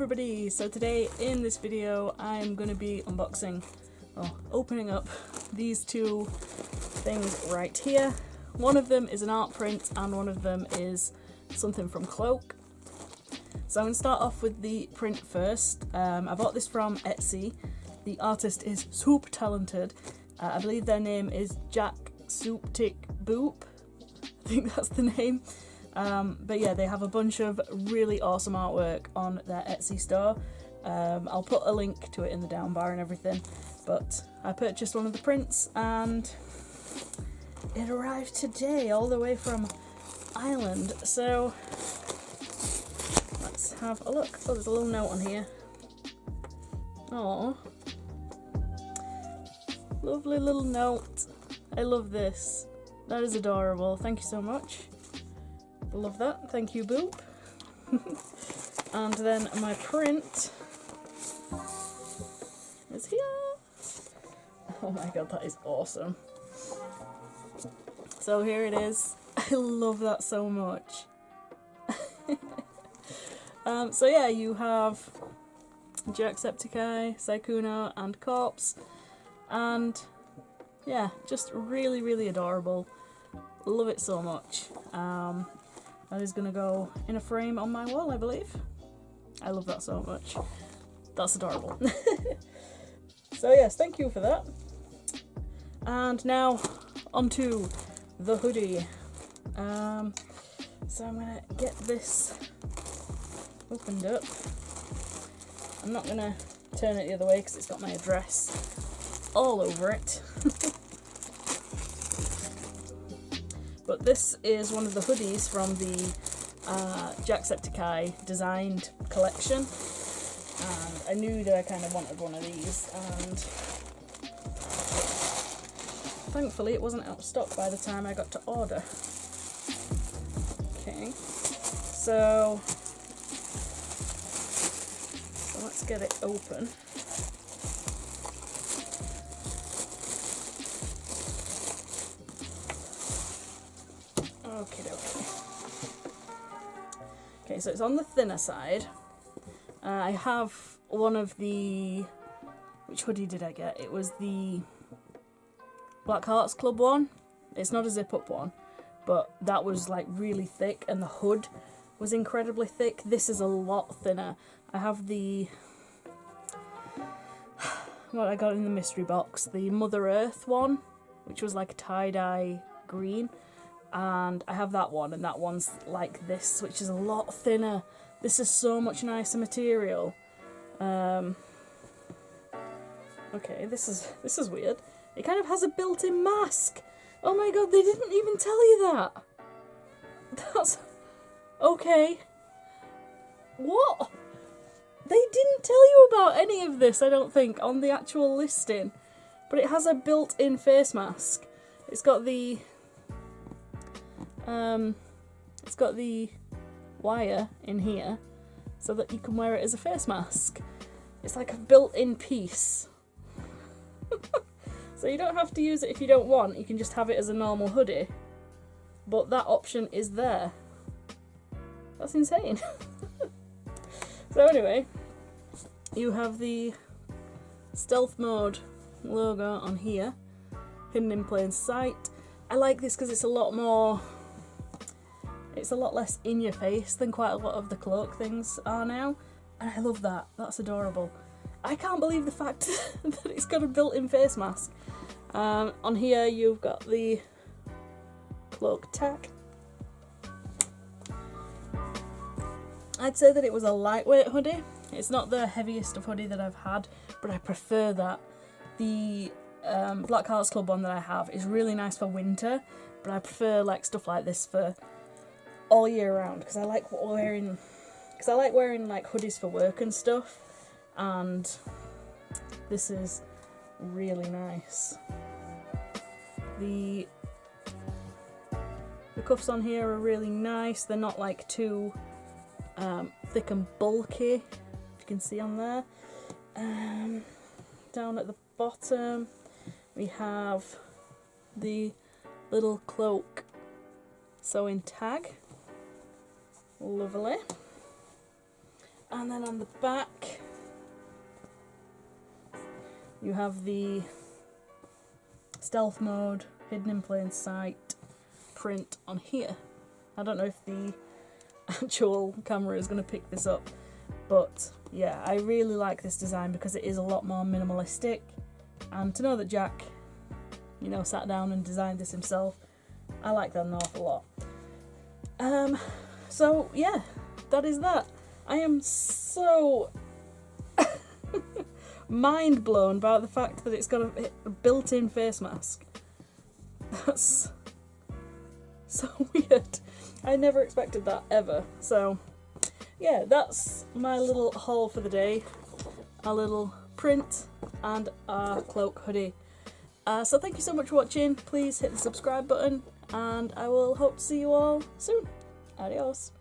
everybody! So today in this video I'm going to be unboxing, well, opening up these two things right here. One of them is an art print and one of them is something from Cloak. So I'm going to start off with the print first. I bought this from Etsy. The artist is super talented. I believe their name is Jacksoopticboop. I think that's the name. But yeah, they have a bunch of really awesome artwork on their Etsy store. I'll put a link to it in the down bar and everything. But I purchased one of the prints and it arrived today all the way from Ireland. So let's have a look. Oh, there's a little note on here. Oh, lovely little note. I love this. That is adorable. Thank you so much. Love that. Thank you, Boop. And then my print is here. Oh my god, that is awesome. So here it is. I love that so much. So yeah, you have Jacksepticeye, Sykkuno, and Corpse. And yeah, just really, really adorable. Love it so much. That is going to go in a frame on my wall, I believe. I love that so much. That's adorable. So yes, thank you for that. And now onto the hoodie. So I'm going to get this opened up. I'm not going to turn it the other way because it's got my address all over it. But this is one of the hoodies from the Jacksepticeye designed collection, and I knew that I kind of wanted one of these, and thankfully it wasn't out of stock by the time I got to order. Okay, so let's get it open. Okay, so it's on the thinner side. I have one of the... Which hoodie did I get? It was the Black Hearts Club one. It's not a zip-up one, but that was like really thick and the hood was incredibly thick. This is a lot thinner. I have the... what I got in the mystery box, the Mother Earth one, which was like a tie-dye green. And I have that one, and that one's like this, which is a lot thinner. This is so much nicer material. Okay, this is weird. It kind of has a built-in mask. Oh my god, they didn't even tell you that. That's... okay. What? They didn't tell you about any of this, I don't think, on the actual listing. But it has a built-in face mask. It's got the... it's got the wire in here so that you can wear it as a face mask. It's like a built-in piece. So you don't have to use it if you don't want, you can just have it as a normal hoodie. But that option is there. That's insane. So anyway, you have the stealth mode logo on here, hidden in plain sight. I like this because it's a lot more... it's a lot less in your face than quite a lot of the Cloak things are now, and I love that. That's adorable. I can't believe the fact that it's got a built-in face mask. On here you've got the Cloak tag. I'd say that it was a lightweight hoodie. It's not the heaviest of hoodie that I've had, but I prefer that. The Black Hearts Club one that I have is really nice for winter, but I prefer like stuff like this for all year round, because I like wearing like hoodies for work and stuff, and this is really nice. The cuffs on here are really nice. They're not like too thick and bulky, you can see on there. Down at the bottom we have the little Cloak sewing tag. Lovely. And then on the back, you have the stealth mode, hidden in plain sight print on here. I don't know if the actual camera is going to pick this up, but yeah, I really like this design because it is a lot more minimalistic, and to know that Jack, you know, sat down and designed this himself, I like that an awful lot. So yeah, that is that. I am so mind blown by the fact that it's got a built-in face mask. That's so weird. I never expected that, ever. So yeah, that's my little haul for the day. A little print and a Cloak hoodie. So thank you so much for watching. Please hit the subscribe button, and I will hope to see you all soon. Adios.